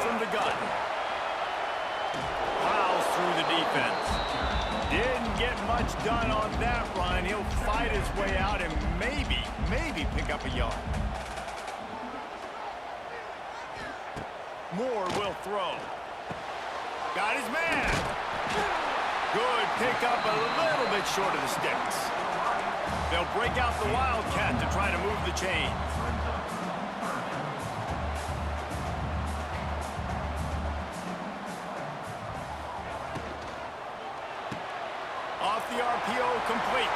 from the gun. Plows through the defense. Didn't get much done on that run. He'll fight his way out and maybe pick up a yard. Moore will throw. Got his man. Good pickup, a little bit short of the sticks. They'll break out the Wildcat to try to move the chains. Off the RPO, complete.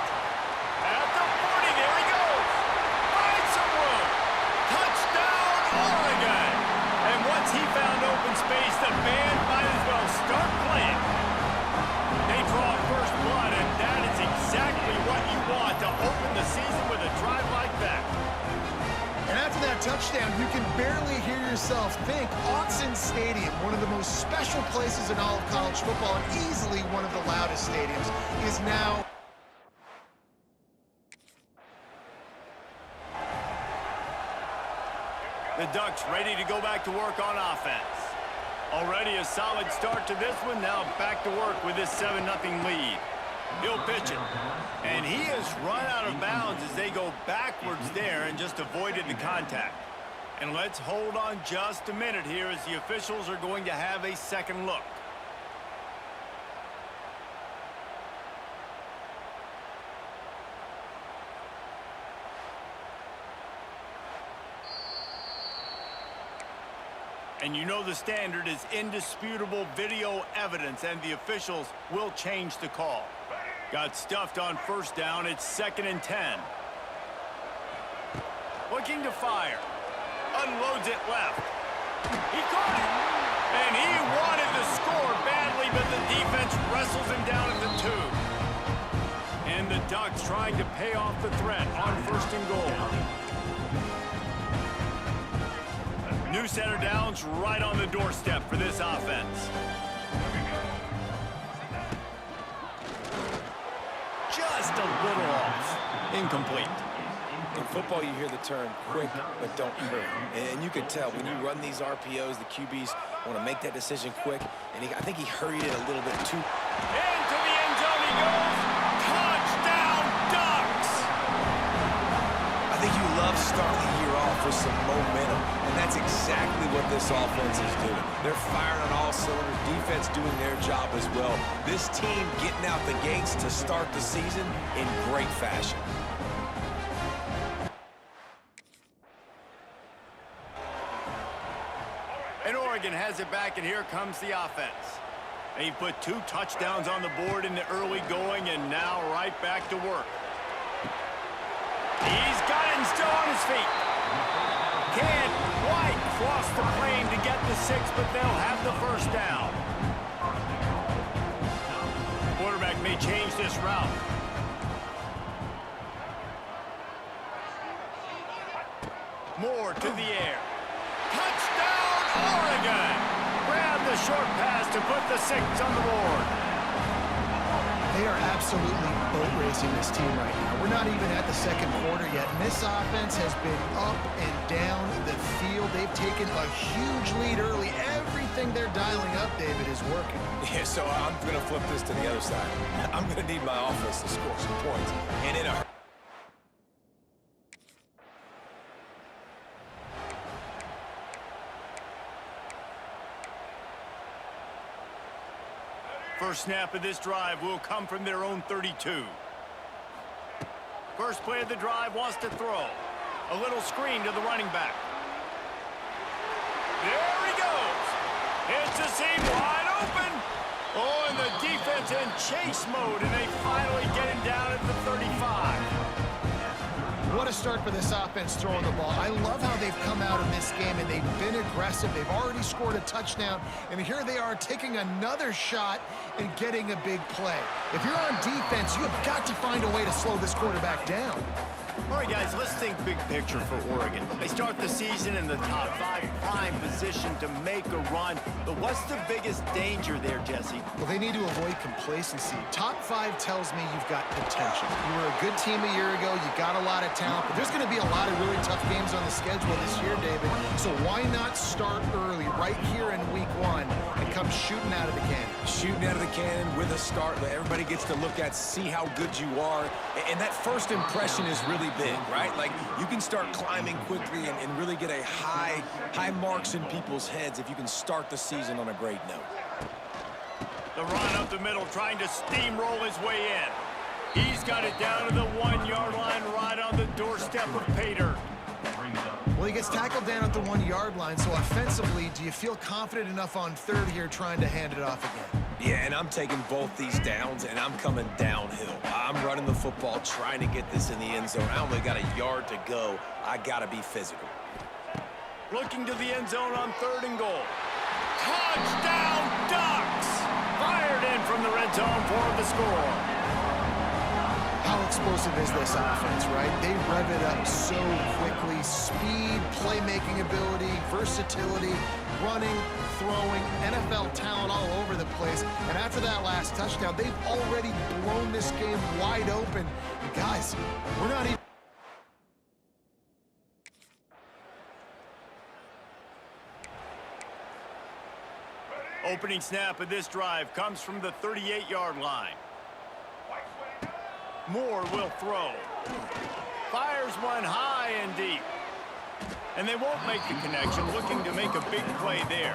At the 40, there he goes. Finds some room. Touchdown, Oregon. And once he found open space, the band might as well start playing. They draw first blood, and that is exactly what you want to open the season with a drive like that. And after that touchdown, you can barely hear yourself think. Autzen Stadium, one of the most special places in all of college football, and easily one of the loudest stadiums, is now... The Ducks ready to go back to work on offense. Already a solid start to this one, now back to work with this 7-0 lead. He'll pitch it. And he has run out of bounds as they go backwards there and just avoided the contact. And let's hold on just a minute here as the officials are going to have a second look. And you know the standard is indisputable video evidence, and the officials will change the call. Got stuffed on first down. It's 2nd and 10. Looking to fire. Unloads it left. He caught it. And he wanted to score badly, but the defense wrestles him down at the 2. And the Ducks trying to pay off the threat on 1st and goal. New center downs right on the doorstep for this offense. Just a little off. Incomplete. In football, you hear the term quick, but don't hurry. And you can tell when you run these RPOs, the QBs want to make that decision quick. And I think he hurried it a little bit too. Into the end zone he goes. Touchdown, Ducks! I think you love starting the year off with some momentum, and that's exactly what this offense is doing. They're firing on all cylinders, defense doing their job as well. This team getting out the gates to start the season in great fashion. And Oregon has it back, and here comes the offense. They put 2 touchdowns on the board in the early going, and now right back to work. He's got it and still on his feet. Can't quite cross the plane to get the 6, but they'll have the first down. Quarterback may change this route. Moore to the air. Touchdown, Oregon! Grab the short pass to put the 6 on the board. They are absolutely boat racing this team right now. We're not even at the second quarter yet, and this offense has been up and down the field. They've taken a huge lead early. Everything they're dialing up, David, is working. Yeah, so I'm going to flip this to the other side. I'm going to need my offense to score some points, and in a hurry. First snap of this drive will come from their own 32. First play of the drive wants to throw. A little screen to the running back. There he goes. It's a seam wide open. Oh, and the defense in chase mode, and they finally get him down at the 35. What a start for this offense throwing the ball. I love how they've come out of this game, and they've been aggressive. They've already scored a touchdown, and here they are taking another shot and getting a big play. If you're on defense, you've got to find a way to slow this quarterback down. All right, guys, let's think big picture for Oregon. They start the season in the top 5, prime position to make a run. But what's the biggest danger there, Jesse? Well, they need to avoid complacency. Top 5 tells me you've got potential. You were a good team a year ago. You got a lot of talent. But there's going to be a lot of really tough games on the schedule this year, David. So why not start early right here in week 1 and come shooting out of the cannon? Shooting out of the cannon with a start that everybody gets to look at, see how good you are. And that first impression is really big, right? Like, you can start climbing quickly and really get a high marks in people's heads if you can start the season on a great note. The run up the middle, trying to steamroll his way in. He's got it down to the 1-yard line, right on the doorstep of Pater. Well, he gets tackled down at the 1-yard line, so offensively, do you feel confident enough on third here trying to hand it off again? Yeah, and I'm taking both these downs, and I'm coming downhill. I'm running the football, trying to get this in the end zone. I only got a yard to go. I got to be physical. Looking to the end zone on 3rd and goal. Touchdown, Ducks! Fired in from the red zone for the score. How explosive is this offense, right? They rev it up so quickly. Speed, playmaking ability, versatility, running, throwing, NFL talent all over the place. And after that last touchdown, they've already blown this game wide open. And guys, we're not even... Opening snap of this drive comes from the 38-yard line. Moore will throw. Fires one high and deep. And they won't make the connection, looking to make a big play there.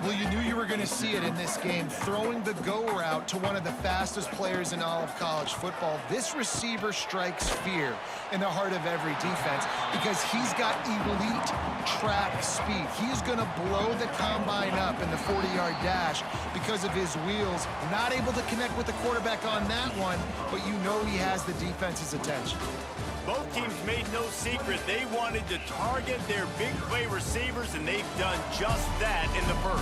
Well, you knew you were going to see it in this game, throwing the go route to one of the fastest players in all of college football. This receiver strikes fear in the heart of every defense because he's got elite track speed. He's going to blow the combine up in the 40-yard dash because of his wheels. Not able to connect with the quarterback on that one, but you know he has the defense's attention. Both teams made no secret they wanted to target their big play receivers, and they've done just that in the first.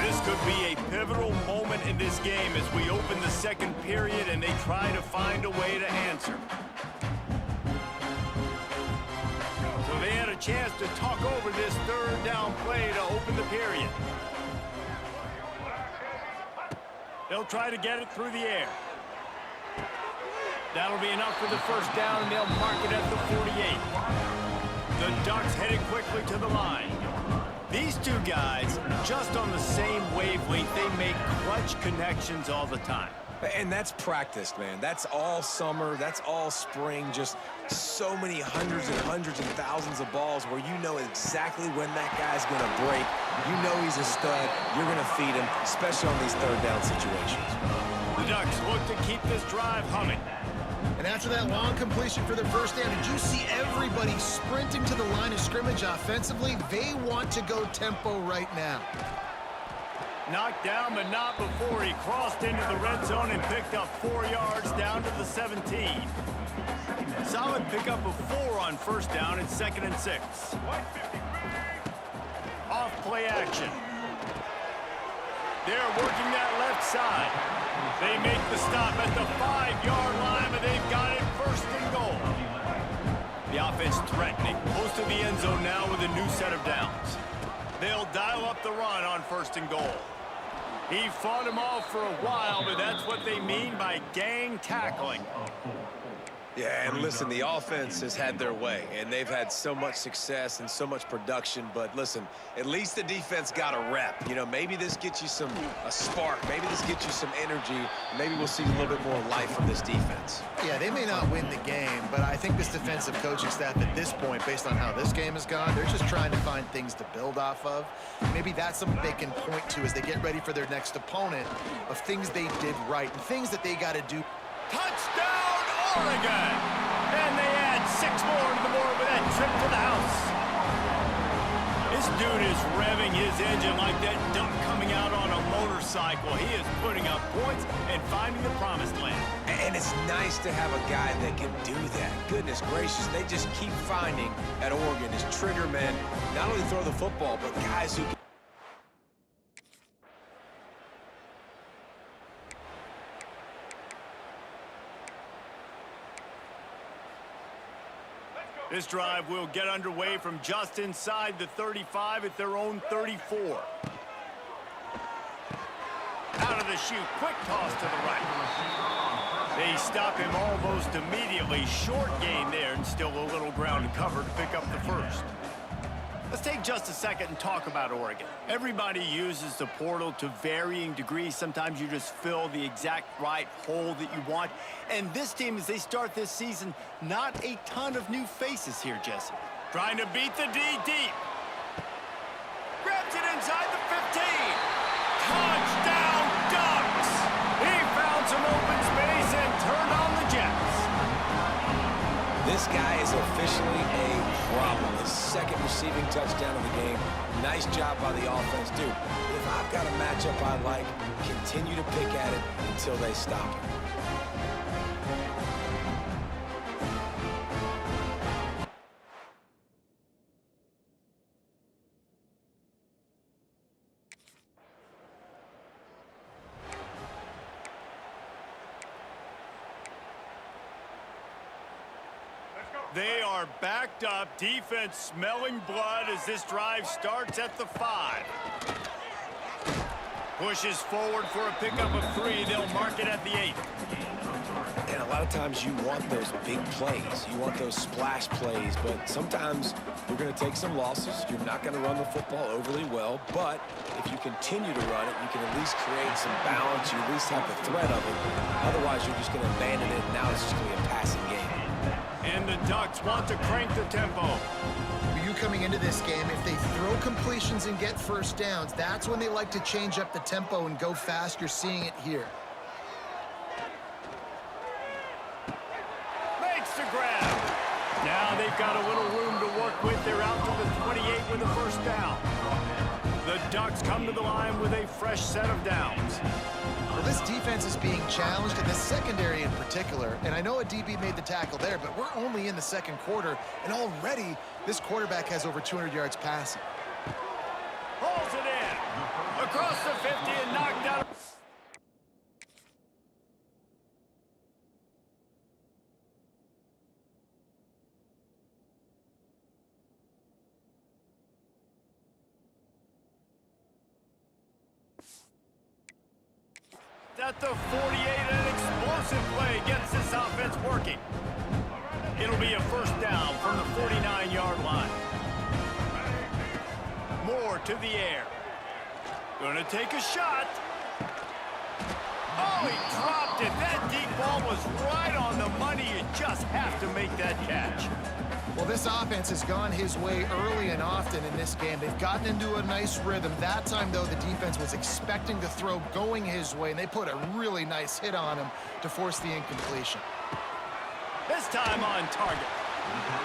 This could be a pivotal moment in this game as we open the second period and they try to find a way to answer. So they had a chance to talk over this 3rd down play to open the period. They'll try to get it through the air. That'll be enough for the first down, and they'll mark it at the 48. The Ducks headed quickly to the line. These two guys, just on the same wavelength, they make clutch connections all the time. And that's practice, man. That's all summer. That's all spring. Just so many hundreds and thousands of balls where you know exactly when that guy's going to break. You know he's a stud. You're going to feed him, especially on these 3rd down situations. The Ducks look to keep this drive humming. And after that long completion for their first down, did you see everybody sprinting to the line of scrimmage offensively? They want to go tempo right now. Knocked down, but not before he crossed into the red zone and picked up 4 yards down to the 17. Solid pickup of 4 on first down and 2nd and 6. Off play action. They're working that left side. They make the stop at the 5-yard line, but they've got it 1st and goal. The offense threatening, close to the end zone now with a new set of downs. They'll dial up the run on 1st and goal. He fought him off for a while, but that's what they mean by gang tackling. Yeah, and listen, the offense has had their way, and they've had so much success and so much production. But listen, at least the defense got a rep. You know, maybe this gets you a spark. Maybe this gets you some energy. Maybe we'll see a little bit more life from this defense. Yeah, they may not win the game, but I think this defensive coaching staff at this point, based on how this game has gone, they're just trying to find things to build off of. Maybe that's something they can point to as they get ready for their next opponent of things they did right and things that they got to do. Touchdown, Oregon! And they add 6 more to the board with that trip to the house. This dude is revving his engine like that duck coming out on a motorcycle. He is putting up points and finding the promised land. And it's nice to have a guy that can do that. Goodness gracious, they just keep finding at Oregon is trigger men, not only throw the football, but guys who can. This drive will get underway from just inside the 35 at their own 34. Out of the chute, quick toss to the right. They stop him almost immediately. Short gain there, and still a little ground to cover to pick up the first. Let's take just a second and talk about Oregon. Everybody uses the portal to varying degrees. Sometimes you just fill the exact right hole that you want. And this team, as they start this season, not a ton of new faces here, Jesse. Trying to beat the D deep. Grabs it inside the 15. Touchdown, Ducks! He found some open space and turned on the Jets. This guy is officially a problem. His second receiving touchdown of the game. Nice job by the offense. Dude, if I've got a matchup I like, continue to pick at it until they stop it. They are backed up, defense smelling blood as this drive starts at the 5. Pushes forward for a pickup of 3. They'll mark it at the 8. And a lot of times you want those big plays. You want those splash plays, but sometimes you're going to take some losses. You're not going to run the football overly well, but if you continue to run it, you can at least create some balance. You at least have the threat of it. Otherwise, you're just going to abandon it, and now it's just going to be a passing game. And the Ducks want to crank the tempo. For you coming into this game, if they throw completions and get first downs, that's when they like to change up the tempo and go fast. You're seeing it here. Makes the grab. Now they've got a little room to work with. They're out to the 28 with a first down. The Ducks come to the line with a fresh set of downs. Well, this defense is being challenged, in the secondary in particular, and I know a DB made the tackle there, but we're only in the second quarter, and already this quarterback has over 200 yards passing. Pulls it in. Across the 50 and knocked out. At the 48, an explosive play gets this offense working. It'll be a first down from the 49-yard line. Moore to the air. Gonna take a shot. Oh, he dropped it. That deep ball was right on the money. You just have to make that catch. Well, this offense has gone his way early and often in this game. They've gotten into a nice rhythm. That time, though, the defense was expecting the throw going his way, and they put a really nice hit on him to force the incompletion. This time on target.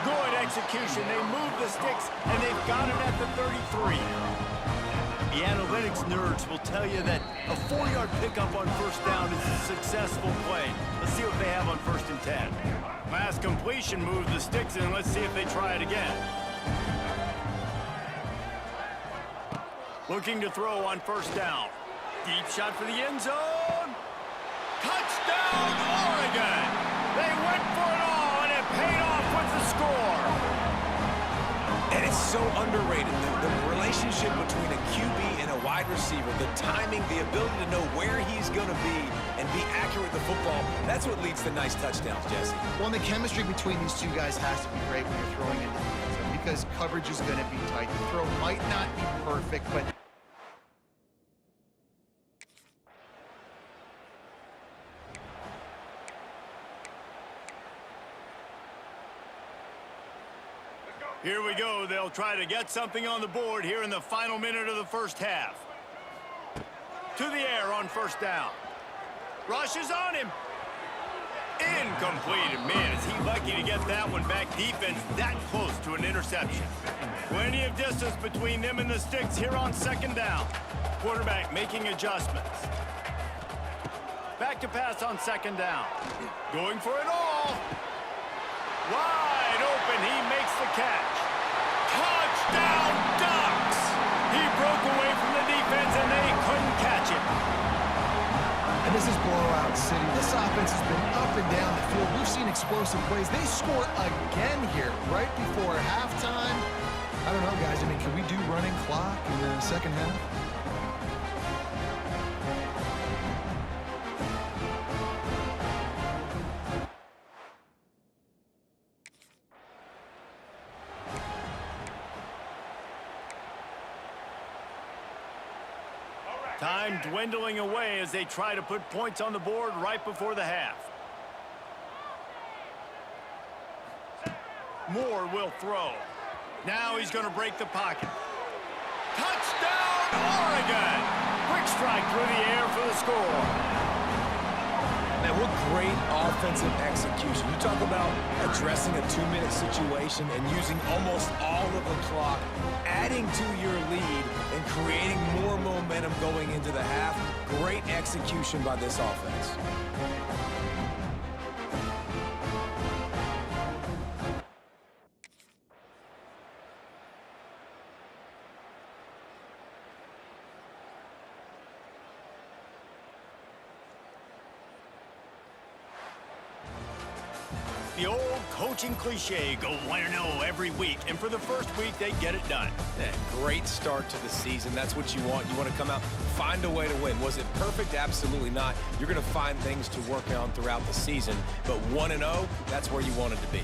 Good execution. They move the sticks, and they've got it at the 33. The analytics nerds will tell you that a 4-yard pickup on first down is a successful play. Let's see what they have on 1st and 10. Last completion moves the sticks in. Let's see if they try it again. Looking to throw on first down. Deep shot for the end zone. Touchdown, Oregon! They went for it all, and it paid off with the score. And it's so underrated, the relationship between a QB and a wide receiver, the timing, the ability to know where he's going to be and be accurate with the football, that's what leads to nice touchdowns, Jesse. Well, and the chemistry between these two guys has to be great when you're throwing into the end zone because coverage is going to be tight. The throw might not be perfect, but here we go. They'll try to get something on the board here in the final minute of the first half. To the air on first down. Rushes on him. Incomplete. And man, is he lucky to get that one back. Defense that close to an interception. Plenty of distance between them and the sticks here on second down. Quarterback making adjustments. Back to pass on second down. Going for it all. Wide open. He makes the catch. Touchdown, Ducks! He broke away from the defense, and they couldn't catch him. And this is blowout city. This offense has been up and down the field. We've seen explosive plays. They score again here right before halftime. I don't know, guys. I mean, can we do running clock in the second half? Time dwindling away as they try to put points on the board right before the half. Moore will throw. Now he's going to break the pocket. Touchdown, Oregon! Quick strike through the air for the score. Man, what great offensive execution. You talk about addressing a 2-minute situation and using almost all of the clock, adding to your lead and creating more momentum going into the half. Great execution by this offense. The old coaching cliche, go 1-0 every week, and for the first week, they get it done. Yeah, great start to the season. That's what you want. You want to come out, find a way to win. Was it perfect? Absolutely not. You're going to find things to work on throughout the season, but 1-0, that's where you want it to be.